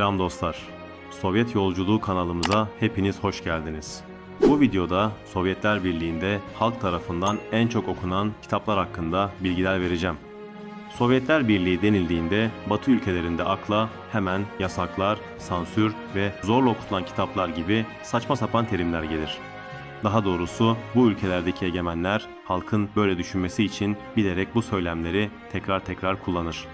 Selam dostlar. Sovyet Yolculuğu kanalımıza hepiniz hoş geldiniz. Bu videoda Sovyetler Birliği'nde halk tarafından en çok okunan kitaplar hakkında bilgiler vereceğim. Sovyetler Birliği denildiğinde Batı ülkelerinde akla hemen yasaklar, sansür ve zorla okutulan kitaplar gibi saçma sapan terimler gelir. Daha doğrusu bu ülkelerdeki egemenler halkın böyle düşünmesi için bilerek bu söylemleri tekrar kullanır.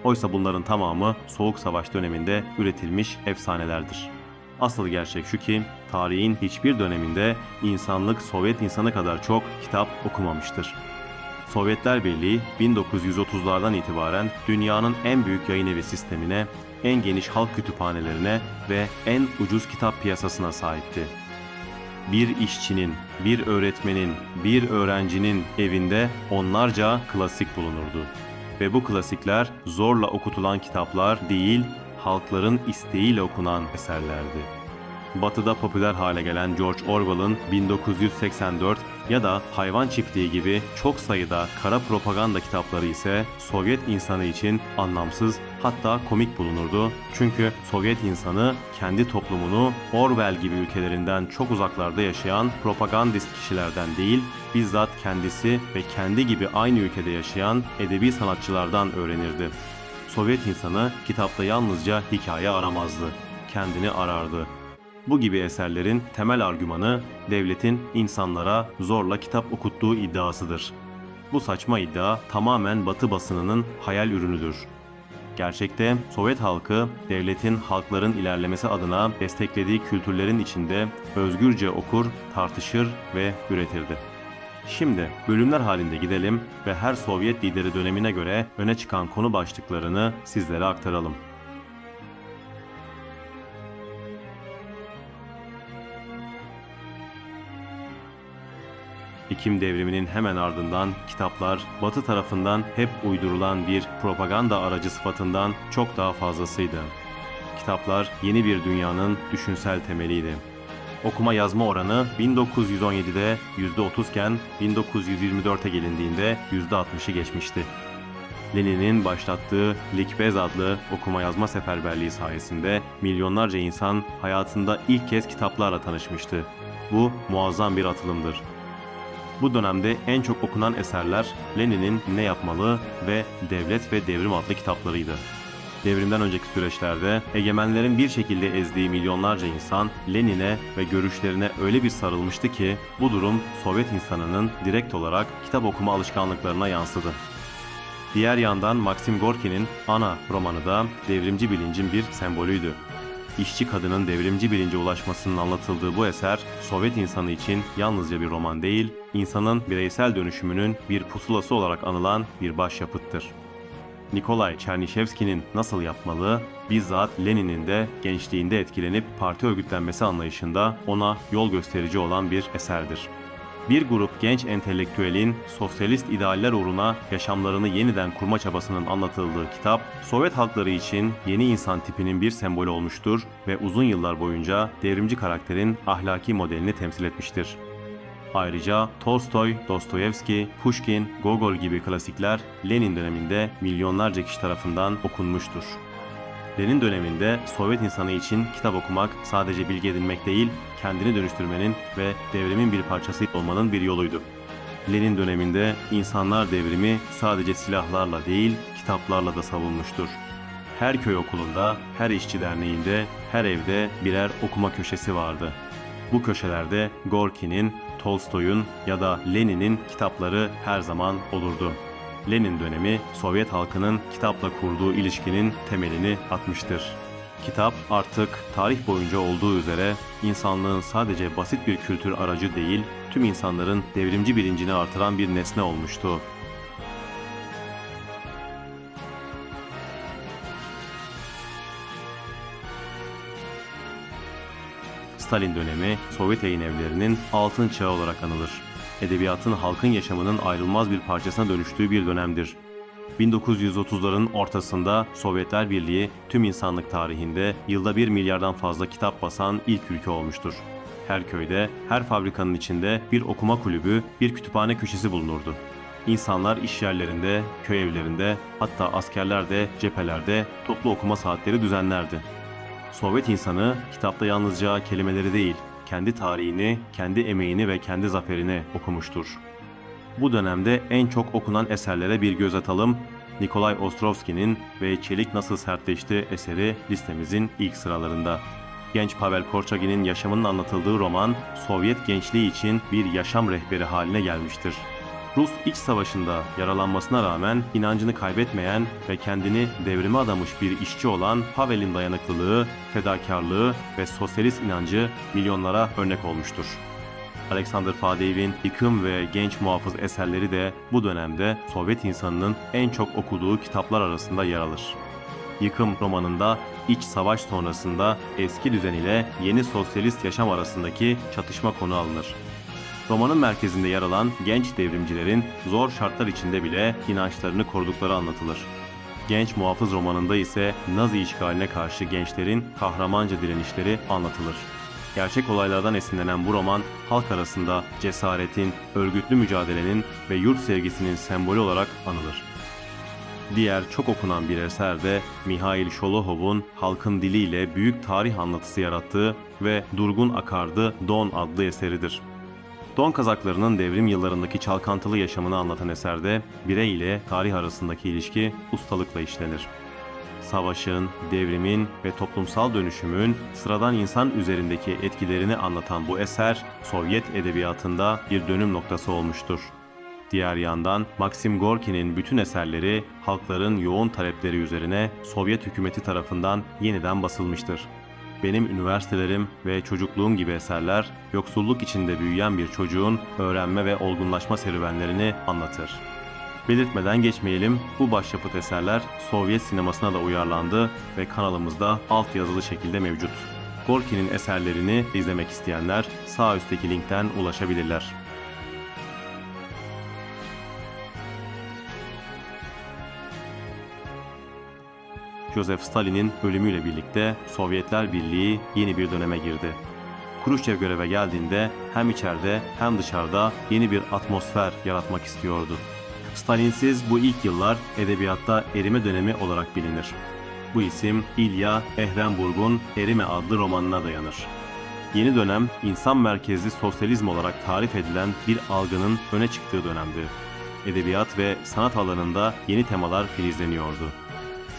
Oysa bunların tamamı Soğuk Savaş döneminde üretilmiş efsanelerdir. Asıl gerçek şu ki tarihin hiçbir döneminde insanlık Sovyet insanı kadar çok kitap okumamıştır. Sovyetler Birliği 1930'lardan itibaren dünyanın en büyük yayın evi sistemine, en geniş halk kütüphanelerine ve en ucuz kitap piyasasına sahipti. Bir işçinin, bir öğretmenin, bir öğrencinin evinde onlarca klasik bulunurdu. Ve bu klasikler zorla okutulan kitaplar değil, halkların isteğiyle okunan eserlerdi. Batı'da popüler hale gelen George Orwell'ın 1984 ya da Hayvan Çiftliği gibi çok sayıda kara propaganda kitapları ise Sovyet insanı için anlamsız, hatta komik bulunurdu. Çünkü Sovyet insanı kendi toplumunu Orwell gibi ülkelerinden çok uzaklarda yaşayan propagandist kişilerden değil, bizzat kendisi ve kendi gibi aynı ülkede yaşayan edebi sanatçılardan öğrenirdi. Sovyet insanı kitapta yalnızca hikaye aramazdı, kendini arardı. Bu gibi eserlerin temel argümanı devletin insanlara zorla kitap okuttuğu iddiasıdır. Bu saçma iddia tamamen Batı basınının hayal ürünüdür. Gerçekte Sovyet halkı devletin halkların ilerlemesi adına desteklediği kültürlerin içinde özgürce okur, tartışır ve üretirdi. Şimdi bölümler halinde gidelim ve her Sovyet lideri dönemine göre öne çıkan konu başlıklarını sizlere aktaralım. Ekim devriminin hemen ardından kitaplar Batı tarafından hep uydurulan bir propaganda aracı sıfatından çok daha fazlasıydı. Kitaplar yeni bir dünyanın düşünsel temeliydi. Okuma yazma oranı 1917'de %30 iken 1924'e gelindiğinde %60'ı geçmişti. Lenin'in başlattığı Likbez adlı okuma yazma seferberliği sayesinde milyonlarca insan hayatında ilk kez kitaplarla tanışmıştı. Bu muazzam bir atılımdır. Bu dönemde en çok okunan eserler Lenin'in Ne Yapmalı ve Devlet ve Devrim adlı kitaplarıydı. Devrimden önceki süreçlerde egemenlerin bir şekilde ezdiği milyonlarca insan Lenin'e ve görüşlerine öyle bir sarılmıştı ki bu durum Sovyet insanının direkt olarak kitap okuma alışkanlıklarına yansıdı. Diğer yandan Maxim Gorki'nin Ana romanı da devrimci bilincin bir sembolüydü. İşçi kadının devrimci bilince ulaşmasının anlatıldığı bu eser, Sovyet insanı için yalnızca bir roman değil, insanın bireysel dönüşümünün bir pusulası olarak anılan bir başyapıttır. Nikolay Çernişevski'nin Nasıl Yapmalı, bizzat Lenin'in de gençliğinde etkilenip parti örgütlenmesi anlayışında ona yol gösterici olan bir eserdir. Bir grup genç entelektüelin sosyalist idealler uğruna yaşamlarını yeniden kurma çabasının anlatıldığı kitap, Sovyet halkları için yeni insan tipinin bir sembolü olmuştur ve uzun yıllar boyunca devrimci karakterin ahlaki modelini temsil etmiştir. Ayrıca Tolstoy, Dostoyevski, Pushkin, Gogol gibi klasikler Lenin döneminde milyonlarca kişi tarafından okunmuştur. Lenin döneminde Sovyet insanı için kitap okumak sadece bilgi edinmek değil, kendini dönüştürmenin ve devrimin bir parçası olmanın bir yoluydu. Lenin döneminde insanlar devrimi sadece silahlarla değil, kitaplarla da savunmuştur. Her köy okulunda, her işçi derneğinde, her evde birer okuma köşesi vardı. Bu köşelerde Gorki'nin, Tolstoy'un ya da Lenin'in kitapları her zaman olurdu. Lenin dönemi Sovyet halkının kitapla kurduğu ilişkinin temelini atmıştır. Kitap artık tarih boyunca olduğu üzere insanlığın sadece basit bir kültür aracı değil, tüm insanların devrimci bilincini artıran bir nesne olmuştu. Stalin dönemi Sovyet yayınevlerinin altın çağı olarak anılır. Edebiyatın halkın yaşamının ayrılmaz bir parçasına dönüştüğü bir dönemdir. 1930'ların ortasında Sovyetler Birliği tüm insanlık tarihinde yılda 1 milyardan fazla kitap basan ilk ülke olmuştur. Her köyde, her fabrikanın içinde bir okuma kulübü, bir kütüphane köşesi bulunurdu. İnsanlar iş yerlerinde, köy evlerinde, hatta askerler de cephelerde toplu okuma saatleri düzenlerdi. Sovyet insanı kitapta yalnızca kelimeleri değil, kendi tarihini, kendi emeğini ve kendi zaferini okumuştur. Bu dönemde en çok okunan eserlere bir göz atalım. Nikolay Ostrovski'nin Ve Çelik Nasıl Sertleşti eseri listemizin ilk sıralarında. Genç Pavel Korçagin'in yaşamının anlatıldığı roman, Sovyet gençliği için bir yaşam rehberi haline gelmiştir. Rus İç Savaşı'nda yaralanmasına rağmen inancını kaybetmeyen ve kendini devrime adamış bir işçi olan Pavel'in dayanıklılığı, fedakarlığı ve sosyalist inancı milyonlara örnek olmuştur. Alexander Fadeyev'in Yıkım ve Genç Muhafız eserleri de bu dönemde Sovyet insanının en çok okuduğu kitaplar arasında yer alır. Yıkım romanında iç savaş sonrasında eski düzen ile yeni sosyalist yaşam arasındaki çatışma konu alınır. Romanın merkezinde yer alan genç devrimcilerin zor şartlar içinde bile inançlarını korudukları anlatılır. Genç Muhafız romanında ise Nazi işgaline karşı gençlerin kahramanca direnişleri anlatılır. Gerçek olaylardan esinlenen bu roman, halk arasında cesaretin, örgütlü mücadelenin ve yurt sevgisinin sembolü olarak anılır. Diğer çok okunan bir eser de Mihail Şolohov'un halkın diliyle büyük tarih anlatısı yarattığı ve Durgun Akardı Don adlı eseridir. Don Kazaklarının devrim yıllarındaki çalkantılı yaşamını anlatan eserde birey ile tarih arasındaki ilişki ustalıkla işlenir. Savaşın, devrimin ve toplumsal dönüşümün sıradan insan üzerindeki etkilerini anlatan bu eser, Sovyet edebiyatında bir dönüm noktası olmuştur. Diğer yandan Maxim Gorki'nin bütün eserleri halkların yoğun talepleri üzerine Sovyet hükümeti tarafından yeniden basılmıştır. Benim üniversitelerim ve çocukluğum gibi eserler, yoksulluk içinde büyüyen bir çocuğun öğrenme ve olgunlaşma serüvenlerini anlatır. Belirtmeden geçmeyelim, bu başyapıt eserler Sovyet sinemasına da uyarlandı ve kanalımızda altyazılı şekilde mevcut. Gorki'nin eserlerini izlemek isteyenler sağ üstteki linkten ulaşabilirler. Joseph Stalin'in ölümüyle birlikte Sovyetler Birliği yeni bir döneme girdi. Kruşçev göreve geldiğinde hem içeride hem dışarıda yeni bir atmosfer yaratmak istiyordu. Stalinsiz bu ilk yıllar edebiyatta erime dönemi olarak bilinir. Bu isim İlya Ehrenburg'un Erime adlı romanına dayanır. Yeni dönem insan merkezli sosyalizm olarak tarif edilen bir algının öne çıktığı dönemdi. Edebiyat ve sanat alanında yeni temalar filizleniyordu.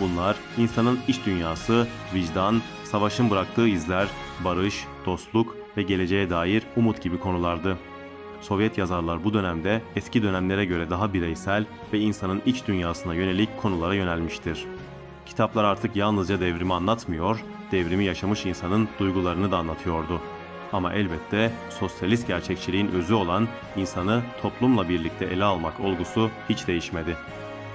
Bunlar insanın iç dünyası, vicdan, savaşın bıraktığı izler, barış, dostluk ve geleceğe dair umut gibi konulardı. Sovyet yazarlar bu dönemde eski dönemlere göre daha bireysel ve insanın iç dünyasına yönelik konulara yönelmiştir. Kitaplar artık yalnızca devrimi anlatmıyor, devrimi yaşamış insanın duygularını da anlatıyordu. Ama elbette sosyalist gerçekçiliğin özü olan insanı toplumla birlikte ele almak olgusu hiç değişmedi.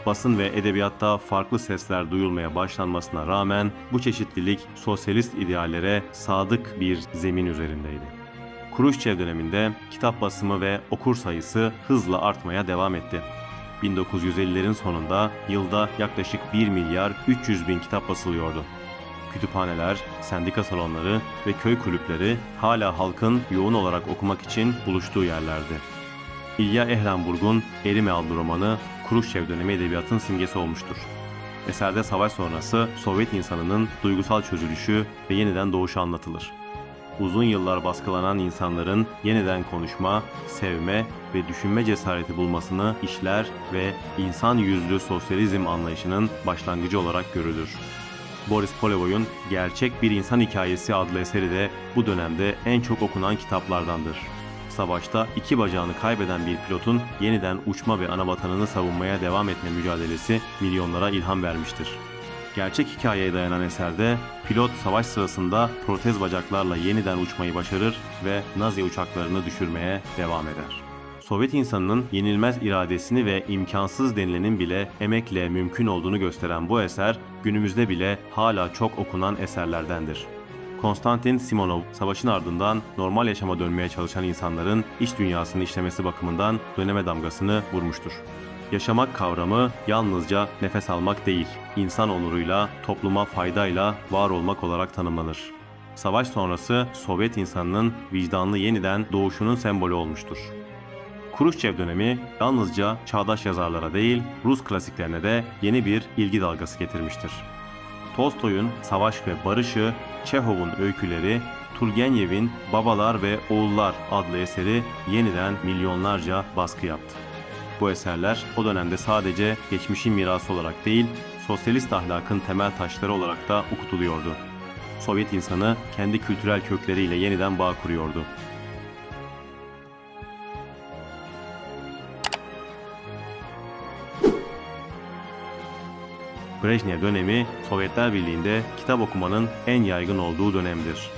Basın ve edebiyatta farklı sesler duyulmaya başlanmasına rağmen bu çeşitlilik sosyalist ideallere sadık bir zemin üzerindeydi. Kruşçev döneminde kitap basımı ve okur sayısı hızla artmaya devam etti. 1950'lerin sonunda yılda yaklaşık 1 milyar 300 bin kitap basılıyordu. Kütüphaneler, sendika salonları ve köy kulüpleri hala halkın yoğun olarak okumak için buluştuğu yerlerdi. İlya Ehrenburg'un Erime adlı romanı Kruşçev dönemi edebiyatın simgesi olmuştur. Eserde savaş sonrası Sovyet insanının duygusal çözülüşü ve yeniden doğuşu anlatılır. Uzun yıllar baskılanan insanların yeniden konuşma, sevme ve düşünme cesareti bulmasını işler ve insan yüzlü sosyalizm anlayışının başlangıcı olarak görülür. Boris Polevoy'un Gerçek Bir İnsan Hikayesi adlı eseri de bu dönemde en çok okunan kitaplardandır. Savaşta iki bacağını kaybeden bir pilotun yeniden uçma ve anavatanını savunmaya devam etme mücadelesi milyonlara ilham vermiştir. Gerçek hikayeye dayanan eserde pilot savaş sırasında protez bacaklarla yeniden uçmayı başarır ve Nazi uçaklarını düşürmeye devam eder. Sovyet insanının yenilmez iradesini ve imkansız denilenin bile emekle mümkün olduğunu gösteren bu eser günümüzde bile hala çok okunan eserlerdendir. Konstantin Simonov, savaşın ardından normal yaşama dönmeye çalışan insanların iç dünyasını işlemesi bakımından döneme damgasını vurmuştur. Yaşamak kavramı yalnızca nefes almak değil, insan onuruyla, topluma faydayla var olmak olarak tanımlanır. Savaş sonrası Sovyet insanının vicdanlı yeniden doğuşunun sembolü olmuştur. Kruşçev dönemi yalnızca çağdaş yazarlara değil, Rus klasiklerine de yeni bir ilgi dalgası getirmiştir. Tolstoy'un Savaş ve Barış'ı, Çehov'un öyküleri, Turgenev'in Babalar ve Oğullar adlı eseri yeniden milyonlarca baskı yaptı. Bu eserler o dönemde sadece geçmişin mirası olarak değil, sosyalist ahlakın temel taşları olarak da okutuluyordu. Sovyet insanı kendi kültürel kökleriyle yeniden bağ kuruyordu. Brejnev dönemi, Sovyetler Birliği'nde kitap okumanın en yaygın olduğu dönemdir.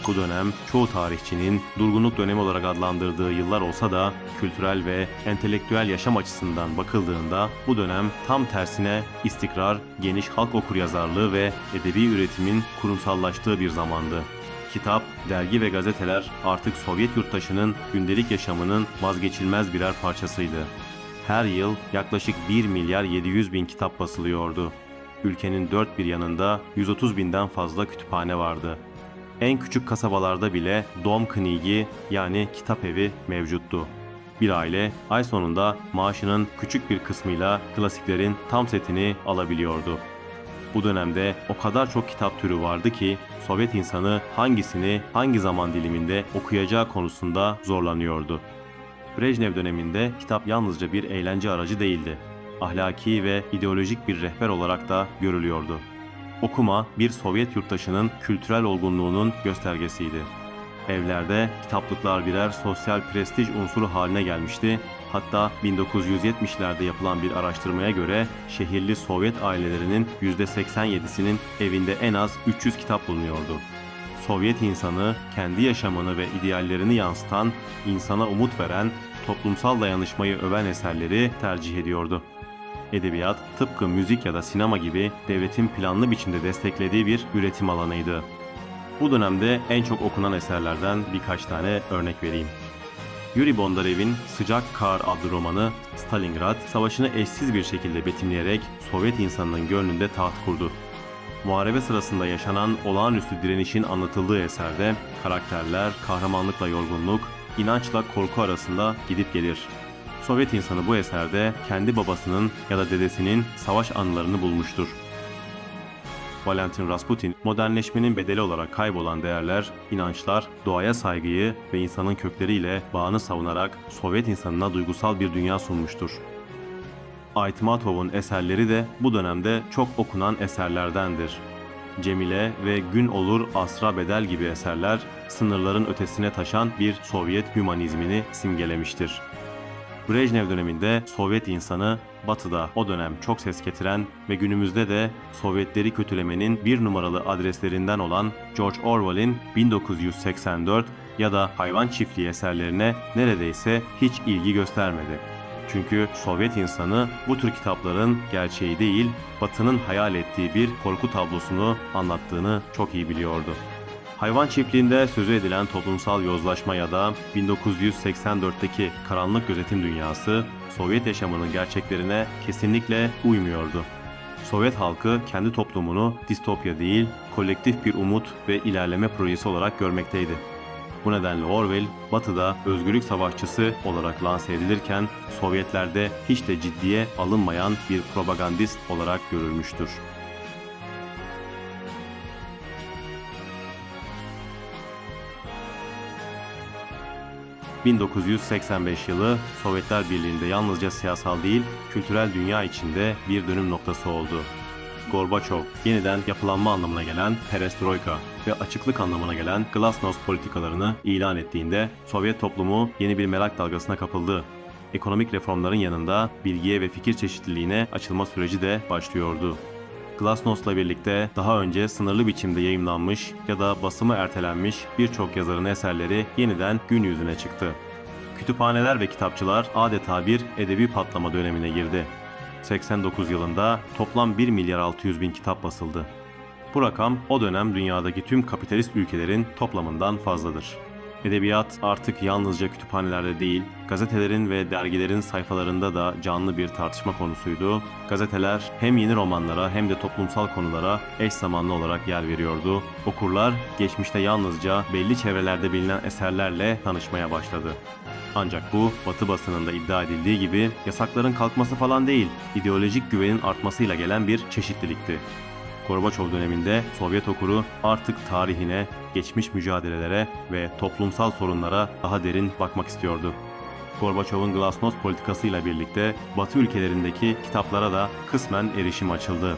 Bu dönem, çoğu tarihçinin durgunluk dönemi olarak adlandırdığı yıllar olsa da kültürel ve entelektüel yaşam açısından bakıldığında bu dönem tam tersine istikrar, geniş halk okuryazarlığı ve edebi üretimin kurumsallaştığı bir zamandı. Kitap, dergi ve gazeteler artık Sovyet yurttaşının gündelik yaşamının vazgeçilmez birer parçasıydı. Her yıl yaklaşık 1 milyar 700 bin kitap basılıyordu. Ülkenin dört bir yanında 130 binden fazla kütüphane vardı. En küçük kasabalarda bile Dom Knigi yani kitap evi mevcuttu. Bir aile ay sonunda maaşının küçük bir kısmıyla klasiklerin tam setini alabiliyordu. Bu dönemde o kadar çok kitap türü vardı ki Sovyet insanı hangisini hangi zaman diliminde okuyacağı konusunda zorlanıyordu. Brejnev döneminde kitap yalnızca bir eğlence aracı değildi. Ahlaki ve ideolojik bir rehber olarak da görülüyordu. Okuma bir Sovyet yurttaşının kültürel olgunluğunun göstergesiydi. Evlerde kitaplıklar birer sosyal prestij unsuru haline gelmişti. Hatta 1970'lerde yapılan bir araştırmaya göre şehirli Sovyet ailelerinin %87'sinin evinde en az 300 kitap bulunuyordu. Sovyet insanı kendi yaşamını ve ideallerini yansıtan, insana umut veren, toplumsal dayanışmayı öven eserleri tercih ediyordu. Edebiyat, tıpkı müzik ya da sinema gibi devletin planlı biçimde desteklediği bir üretim alanıydı. Bu dönemde en çok okunan eserlerden birkaç tane örnek vereyim. Yuri Bondarev'in Sıcak Kar adlı romanı, Stalingrad Savaşı'nı eşsiz bir şekilde betimleyerek Sovyet insanının gönlünde taht kurdu. Muharebe sırasında yaşanan olağanüstü direnişin anlatıldığı eserde karakterler kahramanlıkla yorgunluk, inançla korku arasında gidip gelir. Sovyet insanı bu eserde kendi babasının ya da dedesinin savaş anılarını bulmuştur. Valentin Rasputin, modernleşmenin bedeli olarak kaybolan değerler, inançlar, doğaya saygıyı ve insanın kökleriyle bağını savunarak Sovyet insanına duygusal bir dünya sunmuştur. Aytmatov'un eserleri de bu dönemde çok okunan eserlerdendir. Cemile ve Gün Olur Asra Bedel gibi eserler sınırların ötesine taşan bir Sovyet hümanizmini simgelemiştir. Brejnev döneminde Sovyet insanı Batı'da o dönem çok ses getiren ve günümüzde de Sovyetleri kötülemenin bir numaralı adreslerinden olan George Orwell'in 1984 ya da Hayvan Çiftliği eserlerine neredeyse hiç ilgi göstermedi. Çünkü Sovyet insanı bu tür kitapların gerçeği değil, Batı'nın hayal ettiği bir korku tablosunu anlattığını çok iyi biliyordu. Hayvan Çiftliği'nde sözü edilen toplumsal yozlaşma ya da 1984'teki karanlık gözetim dünyası Sovyet yaşamının gerçeklerine kesinlikle uymuyordu. Sovyet halkı kendi toplumunu distopya değil, kolektif bir umut ve ilerleme projesi olarak görmekteydi. Bu nedenle Orwell, Batı'da özgürlük savaşçısı olarak lanse edilirken Sovyetlerde hiç de ciddiye alınmayan bir propagandist olarak görülmüştür. 1985 yılı Sovyetler Birliği'nde yalnızca siyasal değil, kültürel dünya içinde bir dönüm noktası oldu. Gorbaçov, yeniden yapılanma anlamına gelen perestroika ve açıklık anlamına gelen glasnost politikalarını ilan ettiğinde Sovyet toplumu yeni bir merak dalgasına kapıldı. Ekonomik reformların yanında bilgiye ve fikir çeşitliliğine açılma süreci de başlıyordu. Glasnost'la birlikte daha önce sınırlı biçimde yayımlanmış ya da basımı ertelenmiş birçok yazarın eserleri yeniden gün yüzüne çıktı. Kütüphaneler ve kitapçılar adeta bir edebi patlama dönemine girdi. 89 yılında toplam 1 milyar 600 bin kitap basıldı. Bu rakam o dönem dünyadaki tüm kapitalist ülkelerin toplamından fazladır. Edebiyat artık yalnızca kütüphanelerde değil, gazetelerin ve dergilerin sayfalarında da canlı bir tartışma konusuydu. Gazeteler hem yeni romanlara hem de toplumsal konulara eş zamanlı olarak yer veriyordu. Okurlar geçmişte yalnızca belli çevrelerde bilinen eserlerle tanışmaya başladı. Ancak bu, Batı basınında iddia edildiği gibi yasakların kalkması falan değil, ideolojik güvenin artmasıyla gelen bir çeşitlilikti. Gorbaçov döneminde Sovyet okuru artık tarihine, geçmiş mücadelelere ve toplumsal sorunlara daha derin bakmak istiyordu. Gorbaçov'un glasnost politikasıyla birlikte Batı ülkelerindeki kitaplara da kısmen erişim açıldı.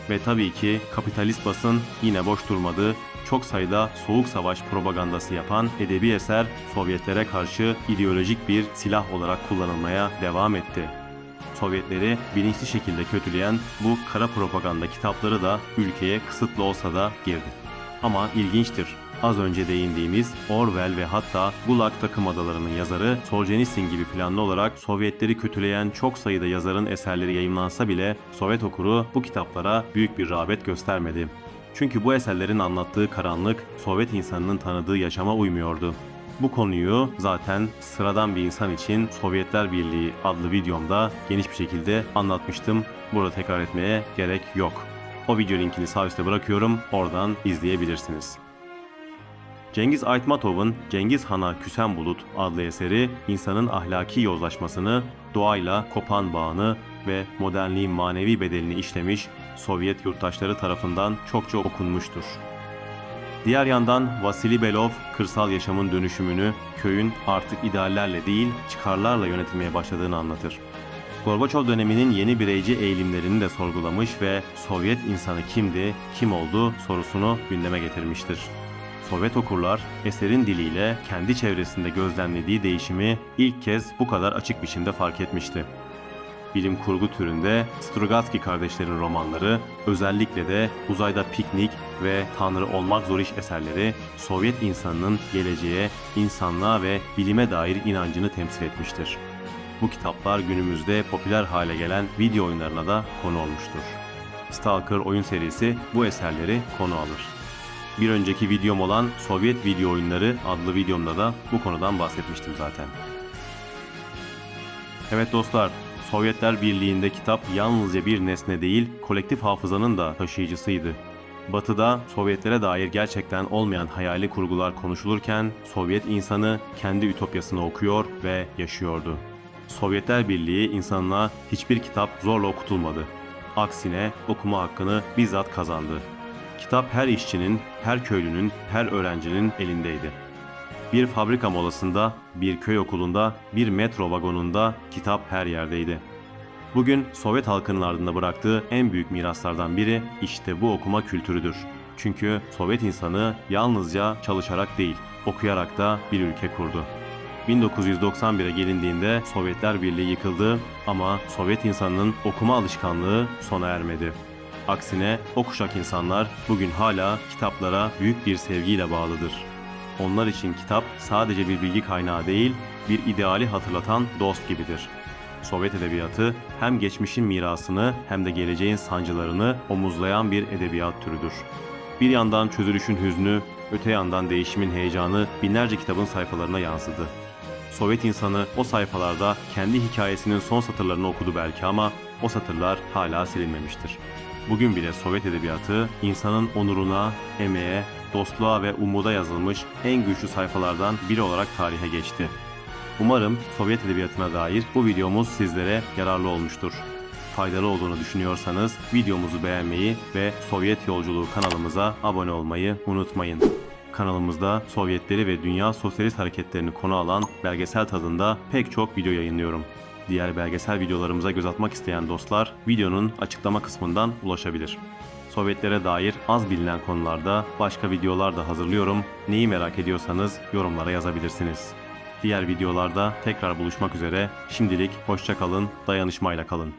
Ve tabii ki kapitalist basın yine boş durmadı. Çok sayıda soğuk savaş propagandası yapan edebi eser Sovyetlere karşı ideolojik bir silah olarak kullanılmaya devam etti. Sovyetleri bilinçli şekilde kötüleyen bu kara propaganda kitapları da ülkeye kısıtlı olsa da girdi. Ama ilginçtir. Az önce değindiğimiz Orwell ve hatta Gulag Takım Adaları'nın yazarı Solzhenitsyn gibi planlı olarak Sovyetleri kötüleyen çok sayıda yazarın eserleri yayımlansa bile Sovyet okuru bu kitaplara büyük bir rağbet göstermedi. Çünkü bu eserlerin anlattığı karanlık Sovyet insanının tanıdığı yaşama uymuyordu. Bu konuyu zaten sıradan bir insan için Sovyetler Birliği adlı videomda geniş bir şekilde anlatmıştım. Burada tekrar etmeye gerek yok. O video linkini sağ üstte bırakıyorum, oradan izleyebilirsiniz. Cengiz Aytmatov'un Cengiz Han'a Küsen Bulut adlı eseri insanın ahlaki yozlaşmasını, doğayla kopan bağını ve modernliğin manevi bedelini işlemiş Sovyet yurttaşları tarafından çokça okunmuştur. Diğer yandan Vasili Belov, kırsal yaşamın dönüşümünü köyün artık ideallerle değil çıkarlarla yönetilmeye başladığını anlatır. Gorbaçov döneminin yeni bireyci eğilimlerini de sorgulamış ve Sovyet insanı kimdi, kim oldu sorusunu gündeme getirmiştir. Sovyet okurlar eserin diliyle kendi çevresinde gözlemlediği değişimi ilk kez bu kadar açık biçimde fark etmişti. Bilim kurgu türünde Strugatsky kardeşlerin romanları, özellikle de Uzayda Piknik ve Tanrı Olmak Zor İş eserleri Sovyet insanının geleceğe, insanlığa ve bilime dair inancını temsil etmiştir. Bu kitaplar günümüzde popüler hale gelen video oyunlarına da konu olmuştur. Stalker oyun serisi bu eserleri konu alır. Bir önceki videom olan Sovyet Video Oyunları adlı videomda da bu konudan bahsetmiştim zaten. Evet dostlar, Sovyetler Birliği'nde kitap yalnızca bir nesne değil, kolektif hafızanın da taşıyıcısıydı. Batı'da Sovyetlere dair gerçekten olmayan hayali kurgular konuşulurken, Sovyet insanı kendi ütopyasını okuyor ve yaşıyordu. Sovyetler Birliği insanına hiçbir kitap zorla okutulmadı. Aksine okuma hakkını bizzat kazandı. Kitap her işçinin, her köylünün, her öğrencinin elindeydi. Bir fabrika molasında, bir köy okulunda, bir metro vagonunda kitap her yerdeydi. Bugün Sovyet halkının ardında bıraktığı en büyük miraslardan biri işte bu okuma kültürüdür. Çünkü Sovyet insanı yalnızca çalışarak değil, okuyarak da bir ülke kurdu. 1991'e gelindiğinde Sovyetler Birliği yıkıldı ama Sovyet insanının okuma alışkanlığı sona ermedi. Aksine o kuşak insanlar bugün hala kitaplara büyük bir sevgiyle bağlıdır. Onlar için kitap sadece bir bilgi kaynağı değil, bir ideali hatırlatan dost gibidir. Sovyet edebiyatı hem geçmişin mirasını hem de geleceğin sancılarını omuzlayan bir edebiyat türüdür. Bir yandan çözülüşün hüznü, öte yandan değişimin heyecanı binlerce kitabın sayfalarına yansıdı. Sovyet insanı o sayfalarda kendi hikayesinin son satırlarını okudu belki ama o satırlar hala silinmemiştir. Bugün bile Sovyet edebiyatı insanın onuruna, emeğe, dostluğa ve umuda yazılmış en güçlü sayfalardan biri olarak tarihe geçti. Umarım Sovyet edebiyatına dair bu videomuz sizlere yararlı olmuştur. Faydalı olduğunu düşünüyorsanız videomuzu beğenmeyi ve Sovyet Yolculuğu kanalımıza abone olmayı unutmayın. Kanalımızda Sovyetleri ve dünya sosyalist hareketlerini konu alan belgesel tadında pek çok video yayınlıyorum. Diğer belgesel videolarımıza göz atmak isteyen dostlar videonun açıklama kısmından ulaşabilir. Sovyetlere dair az bilinen konularda başka videolar da hazırlıyorum. Neyi merak ediyorsanız yorumlara yazabilirsiniz. Diğer videolarda tekrar buluşmak üzere. Şimdilik hoşça kalın, dayanışmayla kalın.